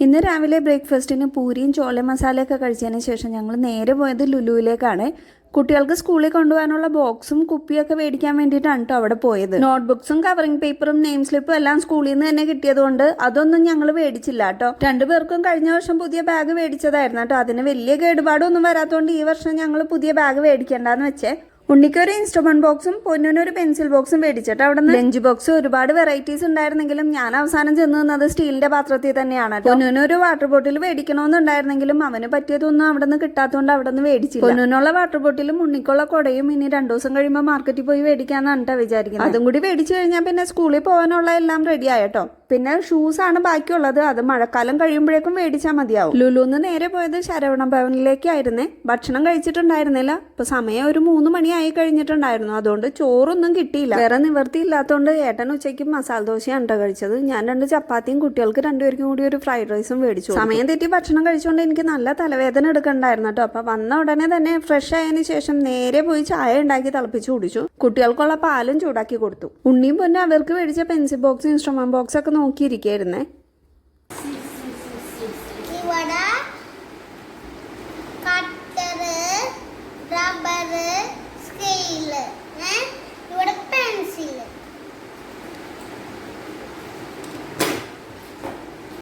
ഇന്ന് രാവിലെ ബ്രേക്ക്ഫാസ്റ്റിന് പൂരിയും ചോല മസാലയൊക്കെ കഴിച്ചതിന് ശേഷം ഞങ്ങൾ നേരെ പോയത് ലുലുവിലേക്കാണ്. കുട്ടികൾക്ക് സ്കൂളിൽ കൊണ്ടുപോകാനുള്ള ബോക്സും കുപ്പിയൊക്കെ മേടിക്കാൻ വേണ്ടിയിട്ടാണ് കേട്ടോ അവിടെ പോയത്. നോട്ട്ബുക്സും കവറിംഗ് പേപ്പറും നെയിം സ്ലിപ്പും എല്ലാം സ്കൂളിൽ നിന്ന് തന്നെ കിട്ടിയതുകൊണ്ട് അതൊന്നും ഞങ്ങൾ മേടിച്ചില്ല കേട്ടോ. രണ്ടുപേർക്കും കഴിഞ്ഞ വർഷം പുതിയ ബാഗ് മേടിച്ചതായിരുന്നു കേട്ടോ. അതിന് വലിയ കേടുപാടൊന്നും വരാത്തതുകൊണ്ട് ഈ വർഷം ഞങ്ങൾ പുതിയ ബാഗ് മേടിക്കേണ്ടെന്ന് വെച്ചേ. ഉണ്ണിക്കൊരു ഇൻസ്ട്രുമെന്റ് ബോക്സും പൊന്നിനൊരു പെൻസിൽ ബോക്സും മേടിച്ചിട്ട് അവിടെ നിന്ന് ലഞ്ച് ബോക്സ് ഒരുപാട് വെറൈറ്റീസ് ഉണ്ടായിരുന്നെങ്കിലും ഞാൻ അവസാനം ചെന്ന് നിന്നത് സ്റ്റീലിന്റെ പാത്രത്തിൽ തന്നെയാണ്. പൊന്നിനൊരു വാട്ടർ ബോട്ടിൽ മേടിക്കണമെന്നുണ്ടായിരുന്നെങ്കിലും അവന് പറ്റിയതൊന്നും അവിടെ നിന്ന് കിട്ടാത്തതുകൊണ്ട് അവിടെ നിന്ന് മേടിച്ചില്ല. പൊന്നിനുള്ള വാട്ടർ ബോട്ടിലും ഉണ്ണിക്കുള്ള കുടയും ഇനി 2 ദിവസം കഴിയുമ്പോൾ മാർക്കറ്റിൽ പോയി മേടിക്കാന്നാണ് കേട്ടോ വിചാരിക്കുന്നത്. അതും കൂടി മേടിച്ചു കഴിഞ്ഞാൽ പിന്നെ സ്കൂളിൽ പോകാനുള്ള എല്ലാം റെഡി ആയിട്ടോ. പിന്നെ ഷൂസ് ആണ് ബാക്കിയുള്ളത്. അത് മഴക്കാലം കഴിയുമ്പോഴേക്കും മേടിച്ചാൽ മതിയാവും. ലുലുന്ന് നേരെ പോയത് ശരവണ ഭവനിലേക്കായിരുന്നേ. ഭക്ഷണം കഴിച്ചിട്ടുണ്ടായിരുന്നില്ല. ഇപ്പൊ സമയം ഒരു 3 മണിയായി കഴിഞ്ഞിട്ടുണ്ടായിരുന്നു. അതുകൊണ്ട് ചോറൊന്നും കിട്ടിയില്ല. വേറെ നിവർത്തി ഇല്ലാത്തതുകൊണ്ട് ഏട്ടൻ ഉച്ചയ്ക്ക് മസാല ദോശയാണ് കേട്ടോ കഴിച്ചത്. ഞാൻ 2 ചപ്പാത്തിയും കുട്ടികൾക്ക് 2 പേർക്കും കൂടി ഒരു ഫ്രൈഡ് റൈസും മേടിച്ചു. സമയം തെറ്റി ഭക്ഷണം കഴിച്ചുകൊണ്ട് എനിക്ക് നല്ല തലവേദന എടുക്കണ്ടായിരുന്നു കേട്ടോ. അപ്പൊ വന്ന ഉടനെ തന്നെ ഫ്രഷ് ആയതിനു ശേഷം നേരെ പോയി ചായ ഉണ്ടാക്കി തിളപ്പിച്ച് കുടിച്ചു. കുട്ടികൾക്കുള്ള പാലും ചൂടാക്കി കൊടുത്തു. ഉണ്ണിയും പൊന്നും അവർക്ക് മേടിച്ച പെൻസിൽ ബോക്സ് ഇൻസ്ട്രുമെന്റ് ബോക്സ് ഒക്കെ നോക്കിയിരിക്കായിരുന്നേ.